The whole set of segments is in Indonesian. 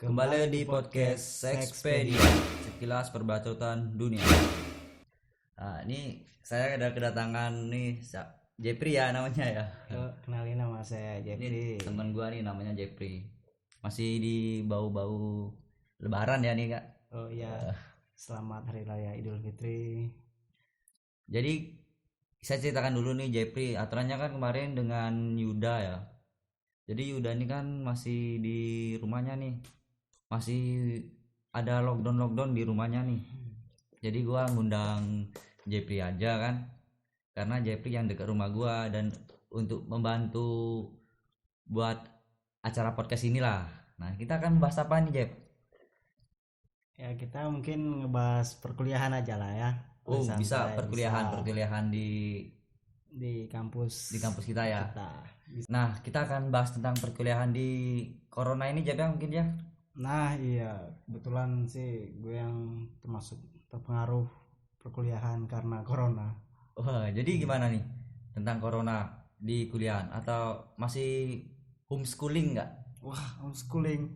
Kembali di podcast Sexpedia, sekilas perbacotan dunia. Nah, ini saya ada kedatangan nih Jepri ya namanya ya. Kenalin, nama saya Ini Jeffrey. teman gua nih namanya Jepri. Masih di bau-bau Lebaran ya nih kak. Oh iya, selamat Hari Raya Idul Fitri. Jadi saya ceritakan dulu nih Jepri. Aturannya kan kemarin dengan Yuda ya. Jadi Yuda ini kan masih di rumahnya nih. Masih ada lockdown di rumahnya nih. Jadi gua ngundang Jepri aja kan, karena Jepri yang dekat rumah gua dan untuk membantu buat acara podcast inilah. Nah, kita akan bahas apa nih, Jep? Ya, kita mungkin ngebahas perkuliahan aja lah ya. Oh, Santai, bisa perkuliahan di kampus kita ya. kita. Nah, kita akan bahas tentang perkuliahan di corona ini, Jep, ya mungkin ya. Nah iya, kebetulan sih gue yang termasuk terpengaruh perkuliahan karena corona. Wah, jadi gimana nih tentang corona di kuliahan atau masih homeschooling nggak? Wah, homeschooling.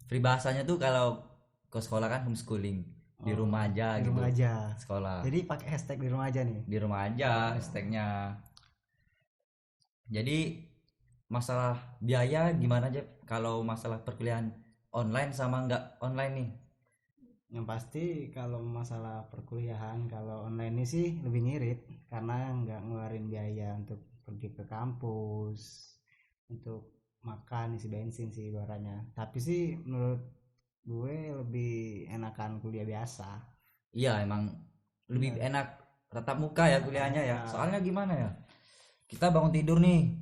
Peribahasanya tuh kalau ke sekolah kan homeschooling, di rumah aja Di gitu. rumah aja. Sekolah. Jadi pakai hashtag di rumah aja nih. Di rumah aja hashtagnya. Jadi masalah biaya gimana aja kalau masalah perkuliahan online sama nggak online nih? Yang pasti kalau masalah perkuliahan, kalau online ini sih lebih ngirit karena nggak ngeluarin biaya untuk pergi ke kampus, untuk makan, isi bensin sih ibaratnya. Tapi sih menurut gue lebih enakan kuliah biasa. Iya emang lebih enak tatap muka ya kuliahnya ya. Soalnya gimana ya? Kita bangun tidur nih,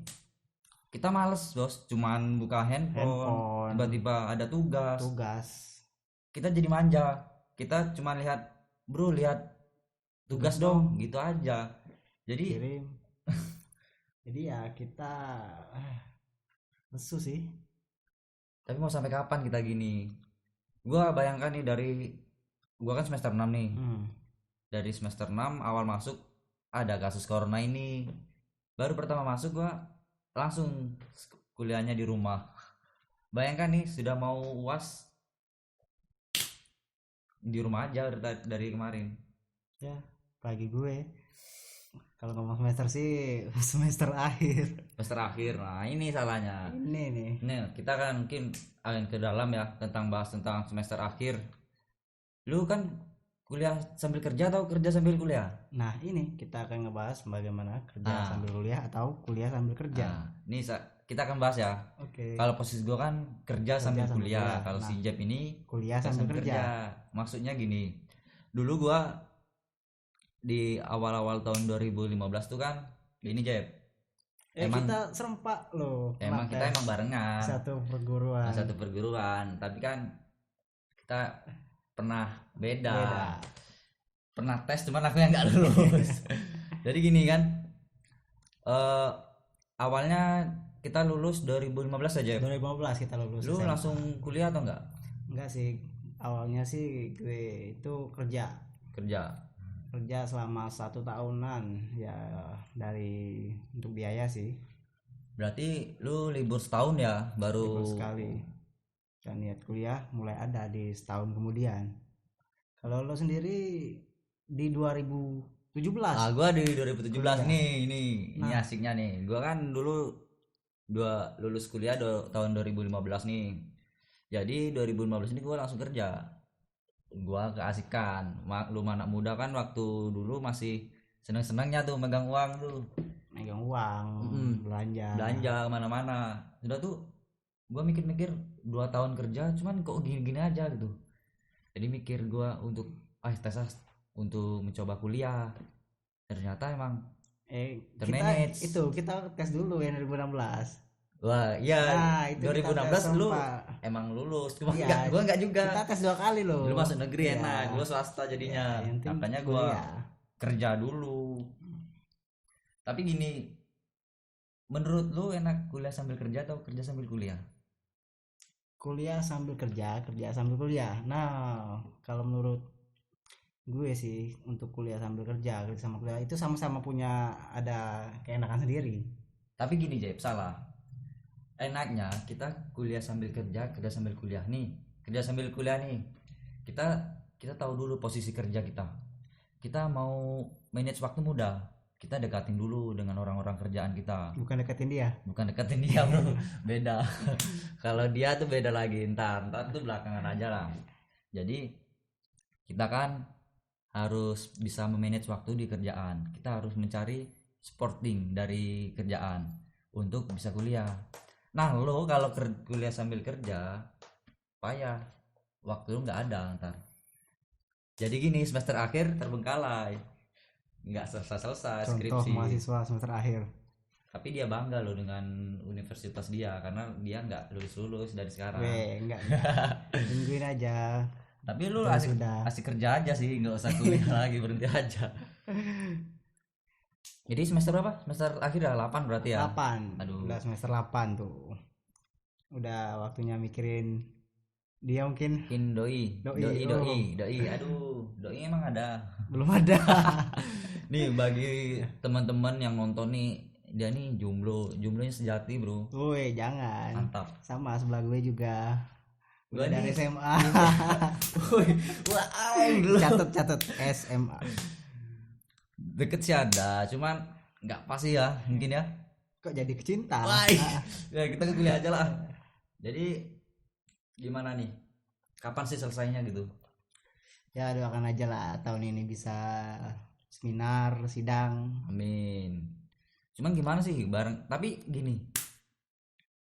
kita males bos, cuman buka handphone. Tiba-tiba ada tugas. Kita jadi manja, kita cuma lihat tugas dong gitu aja. Jadi Kirim. Jadi ya kita lesu sih. tapi mau sampai kapan kita gini? Gua bayangkan nih gua kan semester 6 nih. Dari semester 6 awal masuk ada kasus corona ini. Baru pertama masuk gua langsung kuliahnya di rumah. Bayangkan nih sudah mau UAS di rumah aja dari kemarin. Ya, pagi gue. Kalau ngomong semester sih semester akhir. Semester akhir. Nah, ini salahnya. Ini nih. Nih, kita kan mungkin akan ke dalam ya bahas tentang semester akhir. Lu kan kuliah sambil kerja atau kerja sambil kuliah? Nah, ini kita akan ngebahas bagaimana kerja sambil kuliah atau kuliah sambil kerja. Nah, ini kita akan bahas ya. Oke. Kalau posisi gua kan kerja sambil kuliah. Kalau si Jeb ini kuliah sambil kerja. Maksudnya gini. Dulu gua di awal-awal tahun 2015 tuh kan ini Jeb. Emang kita serempak loh. Emang kita barengan. Satu perguruan. Tapi kan kita pernah beda. Pernah tes cuman aku yang nggak lulus. Jadi gini kan, awalnya kita lulus 2015 aja. 2015 kita lulus. Lu langsung kuliah atau enggak? Enggak sih, awalnya sih gue itu kerja selama 1 tahunan ya, dari untuk biaya sih. Berarti lu libur setahun ya baru libur sekali, dan niat kuliah mulai ada di setahun kemudian. Kalau lo sendiri di 2017? Gua di 2017 nih, ini asiknya nih. Gua kan dulu lulus kuliah tahun 2015 nih. Jadi 2015 ini gua langsung kerja. Gua keasikan. Lu anak muda kan waktu dulu masih seneng-senengnya tuh megang uang, belanja kemana-mana. Sudah tuh gua mikir-mikir 2 tahun kerja cuman kok gini-gini aja gitu. Jadi mikir gua untuk tes untuk mencoba kuliah. Ternyata emang kita tes dulu yang 2016. Wah iya, 2016 lu emang lulus, cuma gua enggak juga. Kita tes 2 kali loh. Lu masuk negeri enak, gua swasta jadinya. Makanya gua kerja dulu. Tapi gini, menurut lu enak kuliah sambil kerja atau kerja sambil kuliah? Kuliah sambil kerja sambil kuliah. Nah, kalau menurut gue sih untuk kuliah sambil kerja sama kuliah itu sama-sama punya ada keenakan sendiri. Tapi gini Jeb, salah. enaknya kita kuliah sambil kerja, kerja sambil kuliah nih. Kerja sambil kuliah nih. Kita kita tahu dulu posisi kerja kita. Kita mau manage waktu mudah. Kita dekatin dulu dengan orang-orang kerjaan kita. Bukan deketin dia. Bukan deketin dia, bro. Beda. Kalau dia tuh beda lagi, ntar tuh belakangan aja lah. Jadi kita kan harus bisa memanage waktu di kerjaan. Kita harus mencari sporting dari kerjaan untuk bisa kuliah. Nah, lo kalau kuliah sambil kerja payah, waktu lu nggak ada ntar. Jadi gini, semester akhir terbengkalai, nggak selesai Contoh skripsi. mahasiswa semester akhir. Tapi dia bangga loh dengan universitas dia karena dia nggak lulus dari sekarang. Enggak. Tungguin aja. Tapi lu Terus asik, sudah. asik kerja aja sih, nggak usah kuliah lagi, berhenti aja. Jadi semester berapa? Semester akhir ya 8 berarti ya? 8. Aduh. Udah semester 8 tuh. Udah waktunya mikirin dia mungkin. Doi. Aduh, doi emang ada. Belum ada. Nih bagi teman-teman yang nonton nih, dia nih jomblonya sejati, bro. Woi, jangan. Mantap. Sama sebelah gue juga. Gua Udah dari nih- SMA. Woi, wah, lu. Catat SMA. Deket sih ada, cuman nggak pasti ya, mungkin ya. Kok jadi kecinta? Wah, ya kita ke kuliah aja lah. Jadi gimana nih? Kapan sih selesainya gitu? Ya doakan aja lah tahun ini bisa seminar, sidang. Amin. Cuman gimana sih bareng? Tapi gini,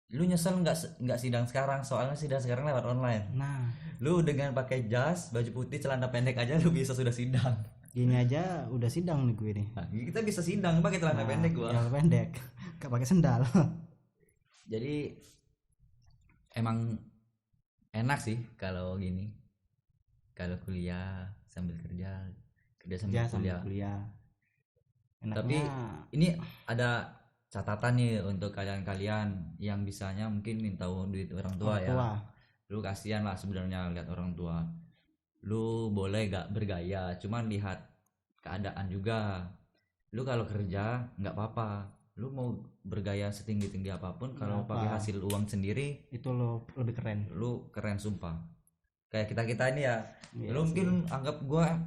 lu nyesel nggak sidang sekarang? Soalnya sidang sekarang lewat online. Nah, Lu dengan pakai jas, baju putih, celana pendek aja lu bisa sudah sidang. gini aja udah sidang nih gue nih. Nah, kita bisa sidang pakai celana pendek gua. Celana pendek. Gak pakai sendal. Jadi emang enak sih kalau gini. Kalau kuliah sambil kerja sambil Ya kuliah. sambil kuliah. Tapi Enaknya ini ada catatan nih untuk kalian-kalian yang bisanya mungkin minta duit orang tua orang ya. tua. Lu kasihan lah sebenarnya lihat orang tua. Lu boleh gak bergaya, cuman lihat keadaan juga. Lu kalau kerja nggak apa-apa. Lu mau bergaya setinggi-tinggi apapun, kalau Nggak pakai apa. hasil uang sendiri, Itu lo lebih keren. lu keren sumpah. Kayak kita ini ya. Iya Lu sih. mungkin anggap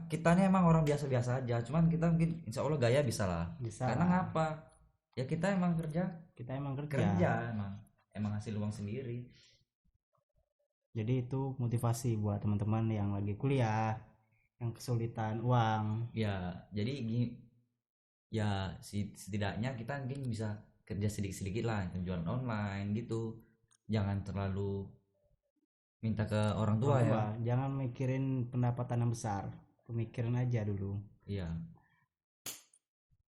kita ini emang orang biasa-biasa aja, cuman kita mungkin insya Allah gaya bisa lah. Bisa. Karena ngapa? Ya kita emang Kita emang kerja emang hasil uang sendiri. Jadi itu motivasi buat teman-teman yang lagi kuliah, yang kesulitan uang. Ya jadi ya setidaknya kita mungkin bisa kerja sedikit-sedikit lah, jualan online gitu. Jangan terlalu minta ke orang tua ya. Jangan mikirin pendapatan yang besar, pemikirin aja dulu. Iya.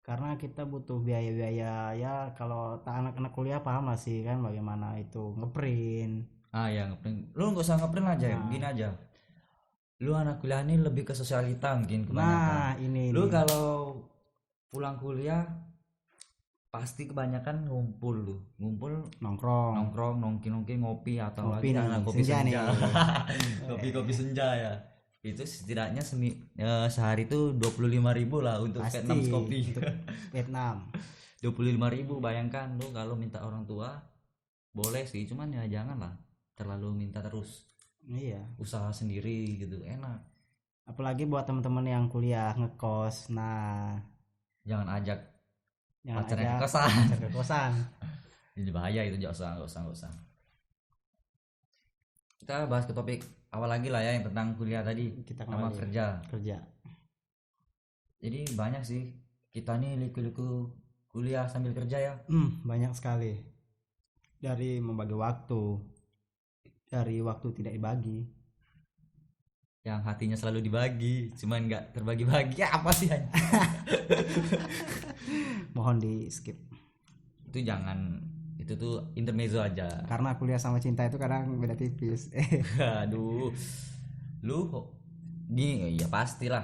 Karena kita butuh biaya-biaya ya, kalau anak-anak kuliah paham lah sih kan bagaimana itu ngeprint. Ya ngeprint. Lu nggak usah ngeprint aja, Nah. gini aja. Lu anak kuliah ini lebih ke sosialita mungkin kebanyakan. Nah, ini Lu kalau pulang kuliah pasti kebanyakan ngumpul nongkrong. nongki ngopi atau Ngopi lagi nih, anak kopi senja senja. nih. kopi senja ya. Itu setidaknya sehari itu 25.000 lah untuk Pasti Vietnam kopi. untuk Vietnam. 25.000, bayangkan lu kalau minta orang tua boleh sih, cuman ya janganlah terlalu minta terus. Iya. Usaha sendiri gitu enak. Apalagi buat teman-teman yang kuliah ngekos. Nah, Jangan ajak jangan pacarnya ke ajak kosan. pacar ke kosan. Ini bahaya itu, nggak usah. Kita bahas ke topik awal lagi lah ya, yang tentang kuliah tadi Kita sama kembali kerja. Jadi banyak sih kita nih liku-liku kuliah sambil kerja ya. Banyak sekali. Dari membagi waktu, dari waktu tidak dibagi. Yang hatinya selalu dibagi, cuman nggak terbagi-bagi. Apa sih? Mohon di skip. Itu jangan, itu tuh intermezzo aja. Karena kuliah sama cinta itu kadang beda tipis. Aduh, lu gini ya pastilah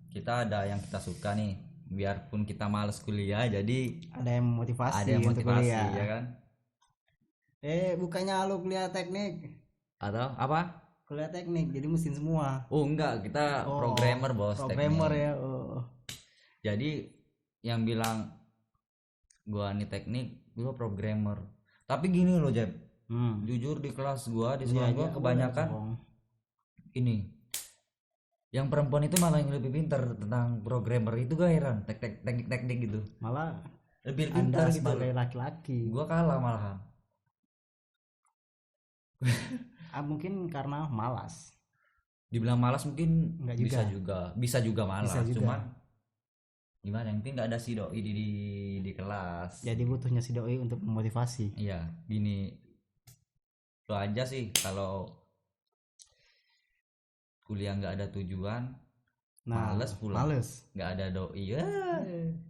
kita ada yang kita suka nih, biarpun kita males kuliah, jadi Ada yang motivasi, ada yang untuk motivasi kuliah. ya kan. Bukannya lu kuliah teknik? Atau apa? Kuliah teknik, jadi mesin semua. Oh enggak, kita Oh, programmer bos. Programmer teknik. ya. Oh. Jadi yang bilang gua nih teknik, gua programmer. Tapi gini loh Jeb, Jujur di kelas gua, di Iya, sekolah gua iya, kebanyakan boleh, Bang. ini yang perempuan itu malah yang lebih pintar tentang programmer. Itu gua heran, teknik-teknik gitu Malah lebih Anda pintar gitu. sebagai laki-laki, Gua kalah malahan. mungkin karena malas. Dibilang malas mungkin Enggak bisa juga malas, Bisa juga. cuman gimana, yang penting nggak ada si doi di kelas. Jadi butuhnya si doi untuk memotivasi. Iya, gini, lo aja sih kalau kuliah nggak ada tujuan, Nah, males pulang, males. nggak ada doi ya.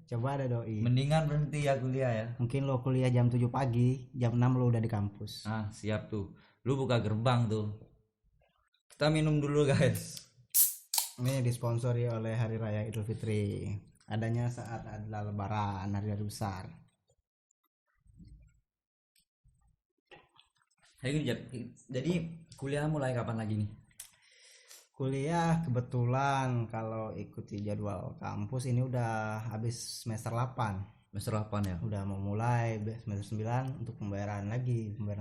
Coba ada doi. Mendingan berhenti ya kuliah ya. Mungkin lo kuliah jam 7 pagi, jam 6 lo udah di kampus. Siap tuh, lu buka gerbang tuh. Kita minum dulu guys. Ini disponsori oleh Hari Raya Idul Fitri. Adanya saat adalah Lebaran, hari-hari besar. Jadi kuliah mulai kapan lagi nih? Kuliah kebetulan kalau ikuti jadwal kampus ini udah habis semester 8. Semester 8 ya. Udah mau mulai semester 9 untuk pembayaran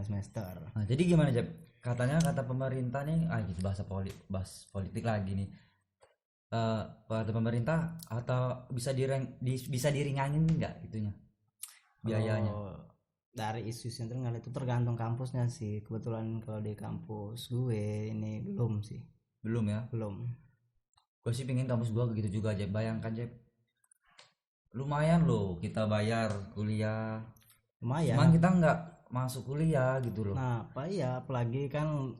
semester. Nah, jadi gimana Jeb? Katanya kata pemerintah nih, gitu bahas politik lagi nih. Kata pemerintah atau bisa diringanin nggak itunya biayanya? Dari isu sentral itu tergantung kampusnya sih. Kebetulan kalau di kampus gue ini belum sih. Belum ya? Belum. Gue sih pengen kampus gue gitu juga Jeb. Bayangkan Jeb, lumayan loh kita bayar kuliah. Lumayan. Cuman kita nggak masuk kuliah gitu loh. Nah, apalagi kan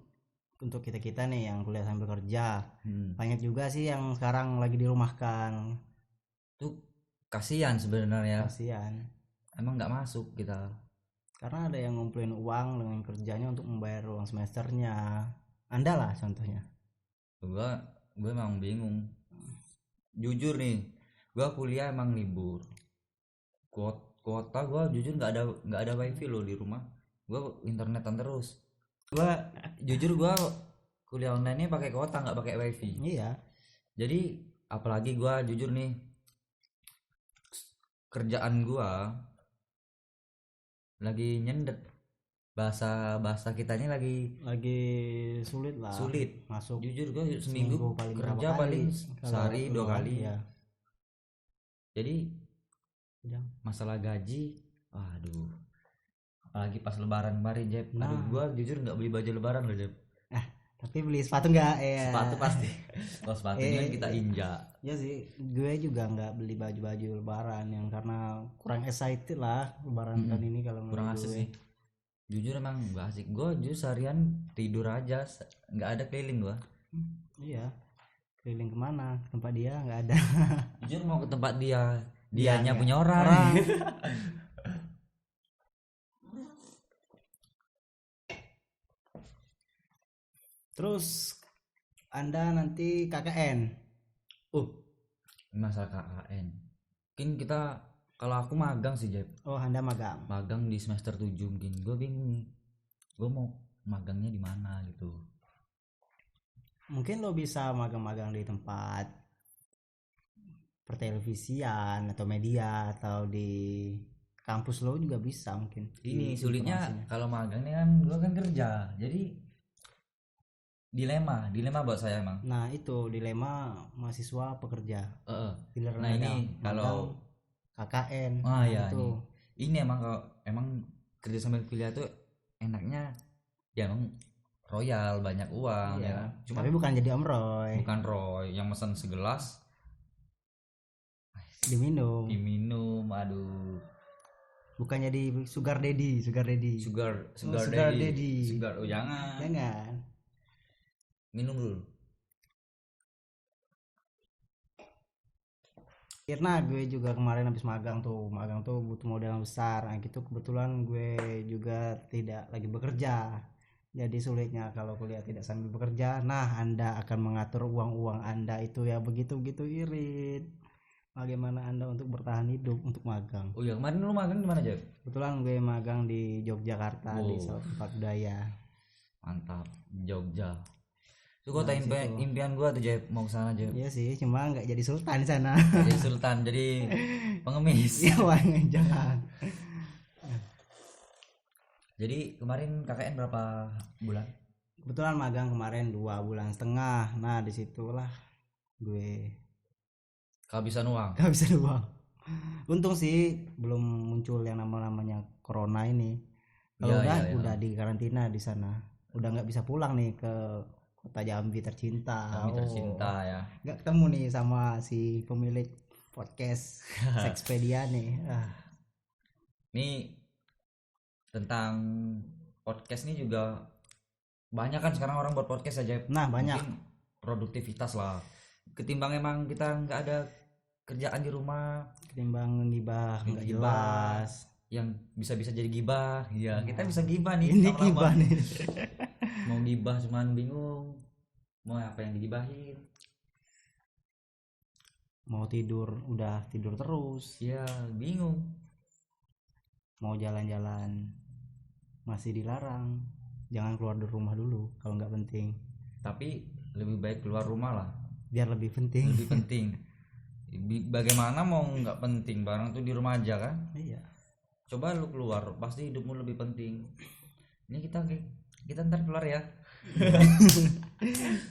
untuk kita nih yang kuliah sambil kerja, banyak juga sih yang sekarang lagi dirumahkan. Tuh kasihan sebenarnya. Kasihan. Emang nggak masuk kita. Karena ada yang ngumpulin uang dengan kerjanya untuk membayar uang semesternya. Anda lah contohnya. Gue emang bingung. Jujur nih, gue kuliah emang libur. Kuota gue jujur nggak ada wifi loh di rumah. Gue internetan terus. Jujur gue kuliah online nya pakai kuota, nggak pakai wifi. Iya. Jadi apalagi gue jujur nih, kerjaan gue lagi nyendet, bahasa kitanya lagi sulit lah. Sulit masuk. Jujur gue seminggu paling kerja paling sehari 2 kali. Ya. Jadi masalah gaji, waduh, apalagi pas lebaran kemarin Jeb. Aduh, gue jujur nggak beli baju lebaran loh Jeb. Tapi beli sepatu nggak ya? Sepatu pasti. Kalau sepatunya kita injak. Ya sih, gue juga nggak beli baju lebaran yang karena kurang excited lah lebaran tahun ini kalau kurang asik sih. Jujur emang gak asik. Gue jujur seharian tidur aja, nggak ada keliling gue. Iya, keliling kemana? Tempat dia nggak ada. Jujur mau ke tempat dianya punya orang. Terus Anda nanti KKN. Masalah KKN. Mungkin kita, kalau aku magang sih Jeb. Oh, Anda magang. Magang di semester 7 mungkin. Gue bingung nih. Gue mau magangnya di mana gitu. Mungkin lo bisa magang-magang di tempat pertelevisian atau media atau di kampus lo juga bisa mungkin. Ini sulitnya kalau magang nih kan gue kan kerja. Jadi dilema buat saya emang. Nah, itu dilema mahasiswa pekerja. Nah, ini kalau KKN. Ya itu. Ini emang kerja sambil kuliah tuh enaknya ya emang royal, banyak uang ya. Cuma tapi bukan jadi Om Roy. Bukan Roy yang mesen segelas diminum. Aduh. Bukan jadi sugar daddy. Sugar daddy. Oh, jangan. Minum dulu. Karena gue juga kemarin habis magang tuh butuh modal yang besar. Nah gitu kebetulan gue juga tidak lagi bekerja. Jadi sulitnya kalau kuliah tidak sambil bekerja. Nah, Anda akan mengatur uang Anda itu ya begitu-begitu irit. Bagaimana Anda untuk bertahan hidup untuk magang? Oh iya, kemarin lu magang di mana, Jeb? Kebetulan gue magang di Yogyakarta di salah tempat budaya. Mantap, Jogja. Itu kota impian gua tuh Jeb, mau ke sana Jeb. Iya sih, cuma nggak jadi sultan di sana. Jadi sultan, jadi pengemis. Iya, jangan. Jadi kemarin KKN berapa bulan? Kebetulan magang kemarin 2,5 bulan. Nah disitulah gue Kehabisan uang. kehabisan uang. Untung sih belum muncul yang namanya corona ini. Kalau Iya. udah di karantina di sana, udah nggak bisa pulang nih ke kota Jambi tercinta. Kami tercinta ya. Nggak ketemu nih sama si pemilik podcast Sexpedia nih. Ini tentang podcast nih juga banyak kan sekarang orang buat podcast aja. Nah banyak. Mungkin produktivitas lah. Ketimbang emang kita nggak ada kerjaan di rumah Ketimbang gibah nggak Gibah. jelas. yang bisa jadi gibah. Iya, kita bisa gibah nih. Ini lama-lama. gibah nih. Mau gibah cuman bingung mau apa yang digibahin. Mau tidur udah tidur terus. Iya, bingung. Mau jalan-jalan masih dilarang. Jangan keluar dari rumah dulu kalau nggak penting. Tapi lebih baik keluar rumah lah. Biar lebih penting. Lebih penting. Bagaimana mau nggak penting, barang tuh di rumah aja kan. Iya. Coba lu keluar, pasti hidupmu lebih penting. Ini kita ntar keluar ya.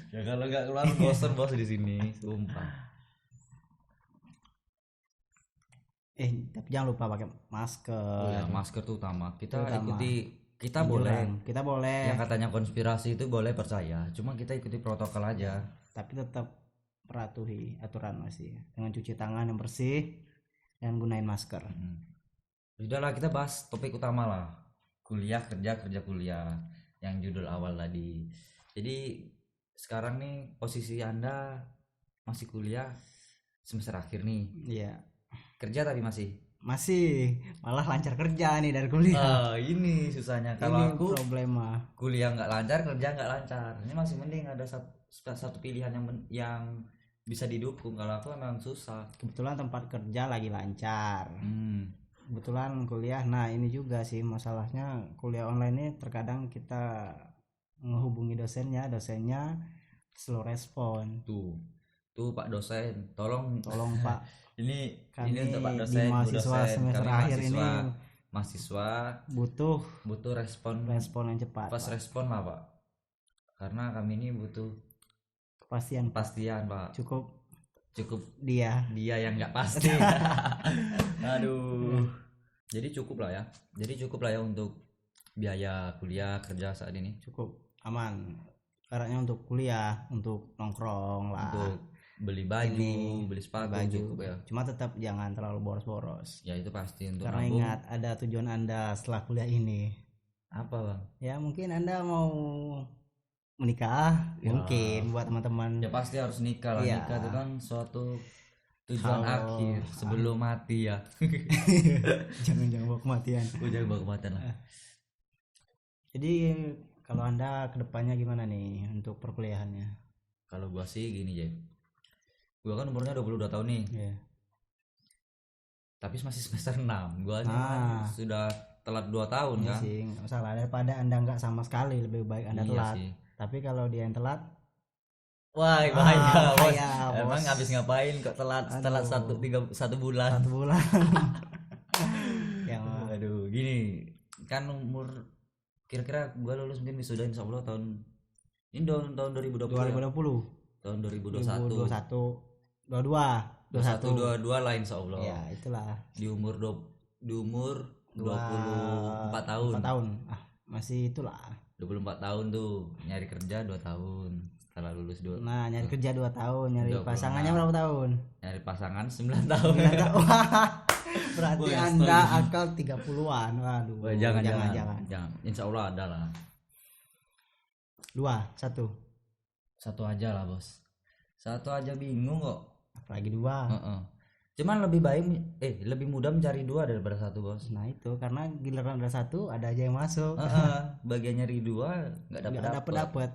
Ya kalau nggak keluar bosen bos di sini, sumpah. Tapi jangan lupa pakai masker. Oh ya, masker tuh utama. Kita Utama. kita boleh. Kita boleh. Yang katanya konspirasi itu boleh percaya, cuma kita ikuti protokol aja. Tapi tetap patuhi aturan masih dengan cuci tangan yang bersih dan gunain masker. Udahlah, kita bahas topik utama lah. Kuliah kerja kuliah yang judul awal tadi. Jadi sekarang nih posisi Anda masih kuliah semester akhir nih. Iya. Kerja tapi masih Malah lancar kerja nih dari kuliah. ini susahnya. Kalau Ini aku problema. kuliah nggak lancar, kerja nggak lancar. Ini masih mending ada satu pilihan yang bisa didukung. Kalau aku emang susah. Kebetulan tempat kerja lagi lancar. Kebetulan kuliah. Nah ini juga sih masalahnya kuliah online ini terkadang kita menghubungi dosennya slow respon. Tuh Pak dosen, tolong Pak. ini Kami untuk Pak di dosen, Bu mahasiswa dosen. semester Kami akhir ini mahasiswa butuh respon yang cepat. pas Pak. respon lah Pak, karena kami ini butuh Kepastian Pak. Cukup dia yang nggak pasti. Aduh. Jadi cukup lah ya untuk biaya kuliah kerja saat ini. Cukup aman. Ibaratnya untuk kuliah, untuk nongkrong lah. Untuk beli baju, beli sepatu cukup ya. Cuma tetap jangan terlalu boros-boros. Ya itu pasti untuk Karena nabung. ingat ada tujuan Anda setelah kuliah ini. Apa Bang? Ya mungkin Anda mau menikah, Ya. mungkin buat teman-teman. Ya pasti harus nikah lah. Iya. Nikah itu kan suatu tujuan akhir sebelum mati ya. Jangan bawa kematian. Jangan bawa kematian lah. Jadi kalau Anda kedepannya gimana nih untuk perkuliahannya? Kalau gua sih gini Jay, gua kan umurnya 22 tahun nih, Iya. tapi masih semester 6. Gua ini Ah. kan sudah telat 2 tahun Iya kan. sih, nggak masalah. Daripada Anda nggak sama sekali, lebih baik Anda Iya telat. sih. Tapi kalau dia yang telat, Wah bahaya, bos. bahaya, bos. Emang habis ngapain kok telat satu bulan. 1 bulan. Yang Aduh, gini kan umur kira-kira gua lulus mungkin wisuda insyaallah tahun ini tahun 2020 ya? 2020, Tahun 2021 22 lah insyaallah. ya itulah Di umur 24 tahun. 4 tahun. Masih itulah. 24 tahun tuh, nyari kerja 2 tahun. Setelah lulus Nah, nyari kerja 2 tahun, nyari 26. pasangannya berapa tahun? nyari pasangan 9 tahun. Berarti Wah, Anda astaga. akal 30-an. Waduh. Wah, jangan. Insyaallah ada lah. 2, 1. Satu aja lah, Bos. Satu aja bingung kok. Apalagi 2. Heeh. Cuman lebih mudah mencari 2 daripada 1, Bos. Nah, itu karena giliran ada 1 ada aja yang masuk. Bagian nyari 2 enggak Nggak dapat. dapet.